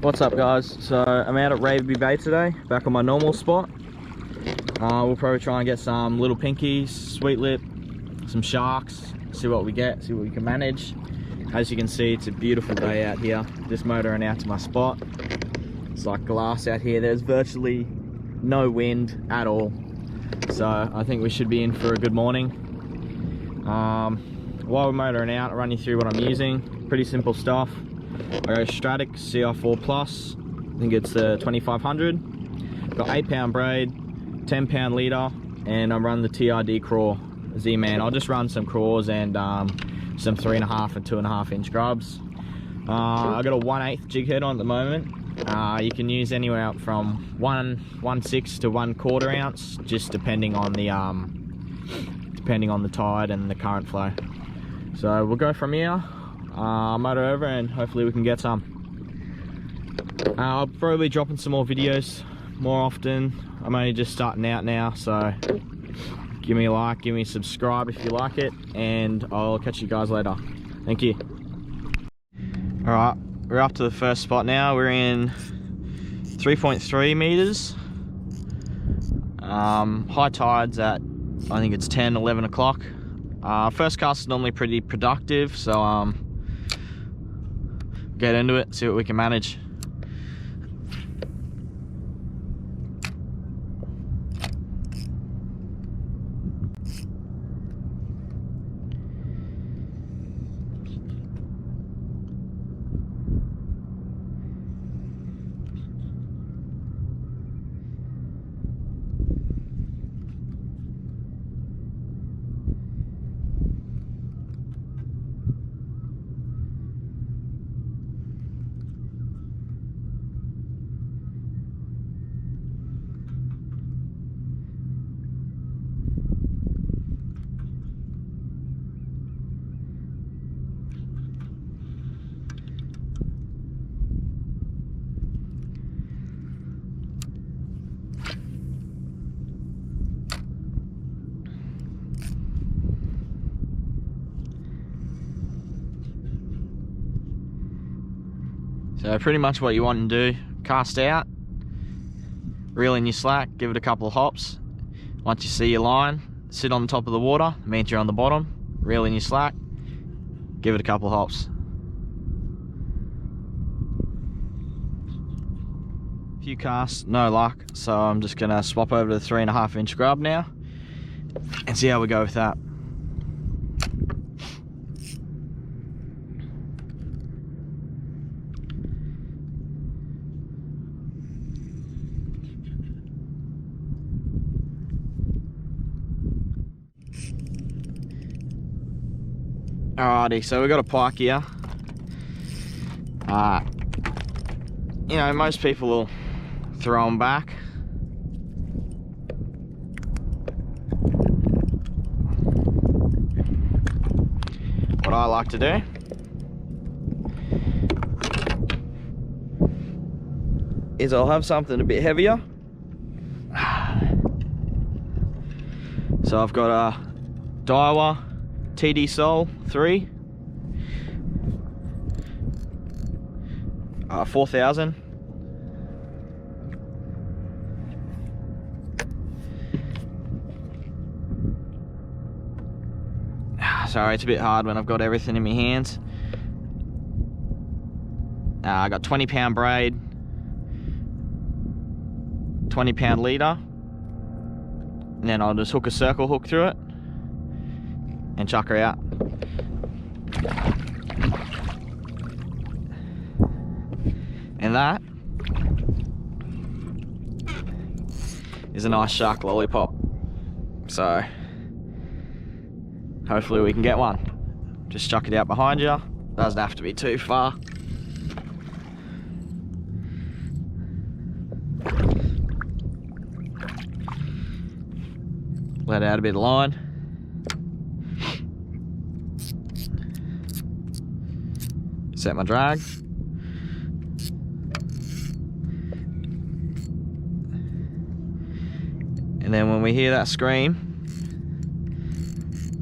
What's up, guys? So I'm out at Raby Bay today, back on my normal spot. We'll probably try and get some little pinkies, sweet lip, some sharks, see what we get, see what we can manage. As you can see, it's a beautiful day out here. Just motoring out to my spot. It's like glass out here. There's virtually no wind at all. So I think we should be in for a good morning. While we're motoring out, I'll run you through what I'm using. Pretty simple stuff. I go Stratic CR4 Plus. I think it's the 2500. Got 8-pound braid, 10-pound leader, and I run the TRD craw Z-Man. I'll just run some craws and some 3.5 and 2.5 inch grubs. I got a 1/8 jig head on at the moment. You can use anywhere up from 1/6 to 1/4 ounce, just depending on the tide and the current flow. So we'll go from here. Motor over and hopefully we can get some. I'll probably be dropping some more videos more often. I'm only just starting out now, so give me a like, give me a subscribe if you like it, and I'll catch you guys later. Thank you. Alright, we're up to the first spot now. We're in 3.3 meters. High tide's at, I think it's 10, 11 o'clock. First cast is normally pretty productive, so get into it, see what we can manage. So pretty much what you want to do, cast out, reel in your slack, give it a couple of hops. Once you see your line, sit on the top of the water, means you're on the bottom, reel in your slack, give it a couple of hops. Few casts, no luck, so I'm just gonna swap over to the 3.5 inch grub now and see how we go with that. Alrighty, so we've got a pike here. You know, most people will throw them back. What I like to do is I'll have something a bit heavier. So I've got a Daiwa TD Sol 3, 4000. Sorry, it's a bit hard when I've got everything in my hands. I got 20-pound braid, 20-pound leader, and then I'll just hook a circle hook through it and chuck her out. And that is a nice shark lollipop. So hopefully we can get one. Just chuck it out behind you. Doesn't have to be too far. Let out a bit of line. Set my drag. And then when we hear that scream,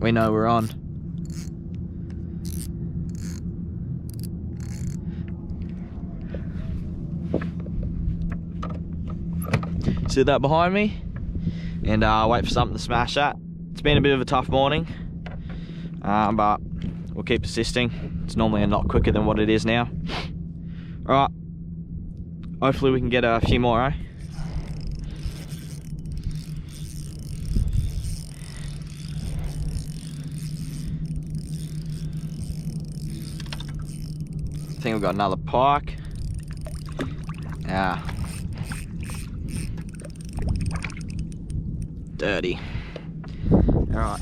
we know we're on. see that behind me, and wait for something to smash that. It's been a bit of a tough morning, but we'll keep persisting. It's normally a lot quicker than what it is now. Alright, hopefully we can get a few more, eh? I think we've got another pike. Yeah. Dirty. Alright.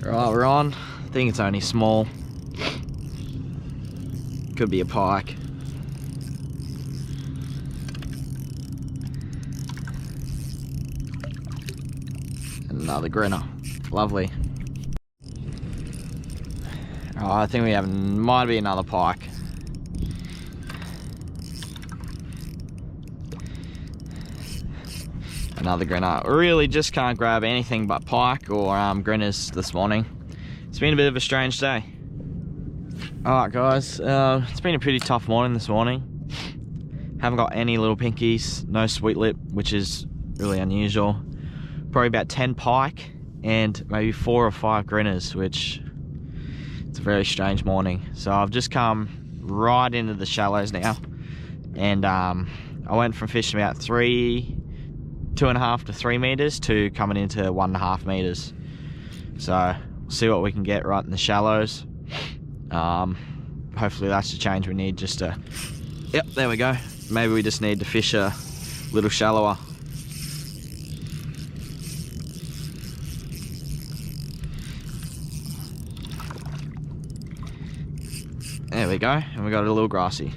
Right, we're on. I think it's only small. Could be a pike. Another grinner. Lovely. Oh, I think we have, might be another pike. Another grinner. Really just can't grab anything but pike or grinners this morning. It's been a bit of a strange day. Alright guys, it's been a pretty tough morning this morning. Haven't got any little pinkies, no sweet lip, which is really unusual. Probably about 10 pike and maybe 4 or 5 grinners, which it's a very strange morning. So I've just come right into the shallows now, and I went from fishing about 2.5 to 3 meters to coming into 1.5 meters. So we'll see what we can get right in the shallows. Hopefully that's the change we need, just to, yep, there we go. Maybe we just need to fish a little shallower. There we go, and we got a little grassy.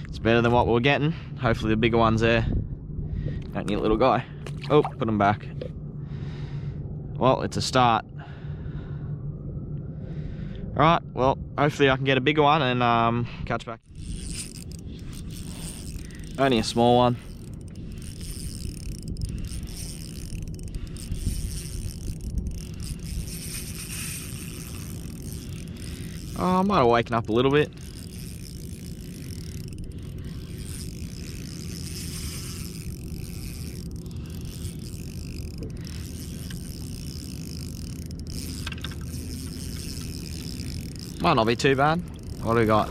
It's better than what we're getting. Hopefully the bigger one's there. Don't need a little guy. Oh, put him back. Well, it's a start. Alright, well, hopefully I can get a bigger one and catch back. Only a small one. Oh, I might have waken up a little bit. Might not be too bad. What do we got?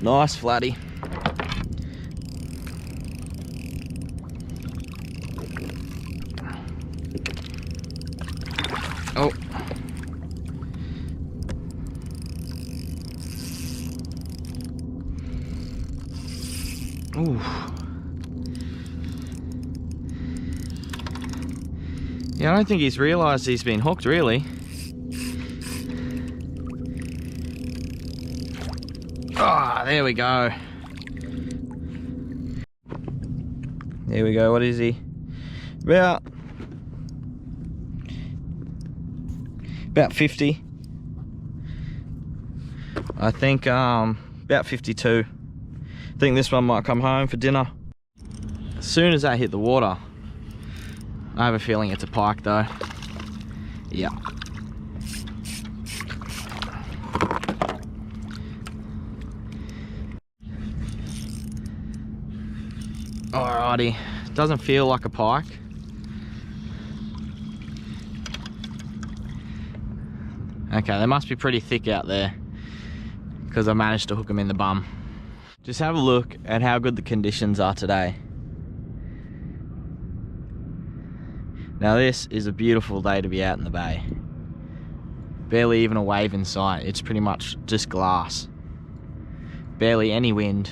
Nice flatty. Oh. Ooh. Yeah, I don't think he's realised he's been hooked, really. Ah, there we go. There we go. What is he? About 50. I think about 52. I think this one might come home for dinner. As soon as I hit the water, I have a feeling it's a pike though. Yeah. Alrighty, doesn't feel like a pike. Okay, they must be pretty thick out there because I managed to hook them in the bum. Just have a look at how good the conditions are today. Now this is a beautiful day to be out in the bay. Barely even a wave in sight, it's pretty much just glass. Barely any wind,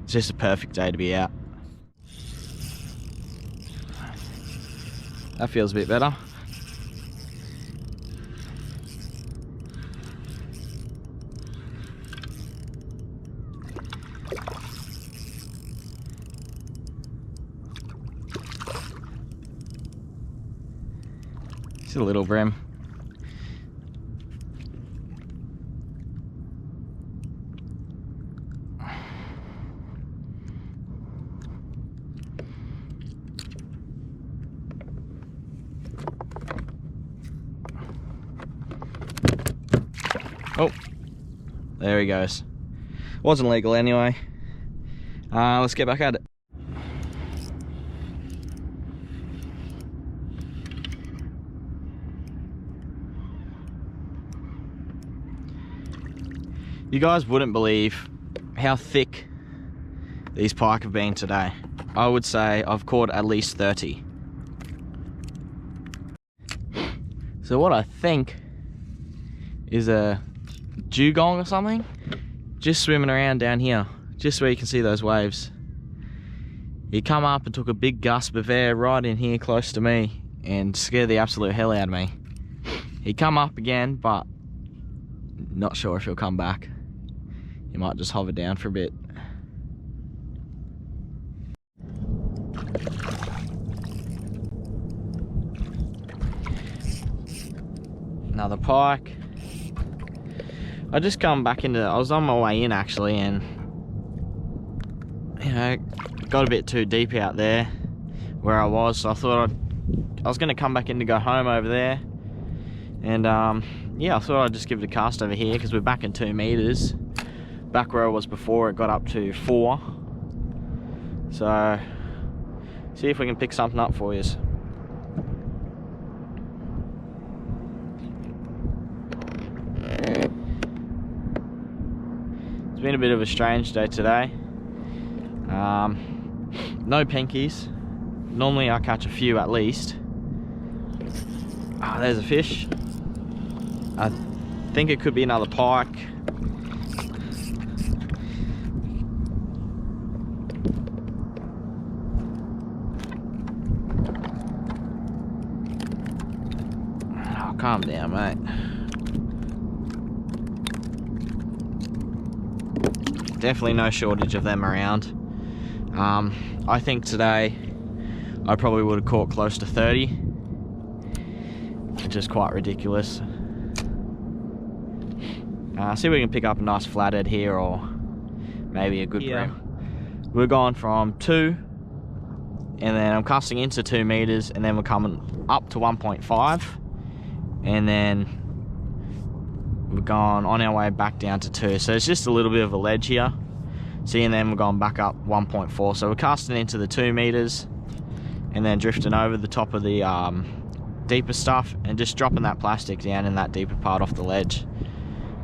it's just a perfect day to be out. That feels a bit better. It's a little bream. Oh, there he goes. Wasn't legal anyway. Let's get back at it. You guys wouldn't believe how thick these pike have been today. I would say I've caught at least 30. So what I think is a dugong or something, just swimming around down here, just where you can see those waves. He come up and took a big gust of air right in here close to me and scared the absolute hell out of me. He come up again, but not sure if he'll come back. He might just hover down for a bit. Another pike. I just come back into, I was on my way in actually, and you know, got a bit too deep out there where I was, so I thought I was going to come back in to go home over there, and yeah, I thought I'd just give it a cast over here because we're back in 2 meters. Back where I was before, it got up to 4. So see if we can pick something up for you. It's been a bit of a strange day today. No pinkies. Normally I catch a few at least. There's a fish. I think it could be another pike. Oh, calm down, mate. Definitely no shortage of them around. I think today I probably would have caught close to 30, which is quite ridiculous. See if we can pick up a nice flathead here, or maybe a good bream. We're going from 2, and then I'm casting into 2 meters, and then we're coming up to 1.5, and then we're going on our way back down to 2. So it's just a little bit of a ledge here. See, and then we're going back up 1.4. So we're casting into the 2 meters and then drifting over the top of the deeper stuff and just dropping that plastic down in that deeper part off the ledge.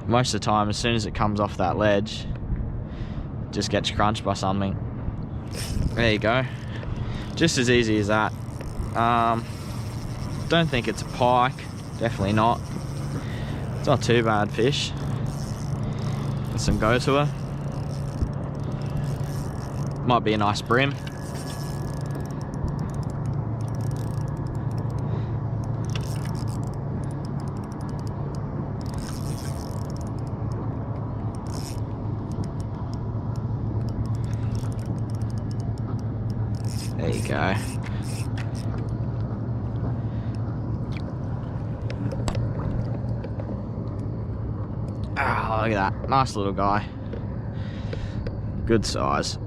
Most of the time, as soon as it comes off that ledge, it just gets crunched by something. There you go. Just as easy as that. Don't think it's a pike. Definitely not. It's not too bad fish. Get some go to her. Might be a nice bream. There you go. Ah, look at that. Nice little guy. Good size.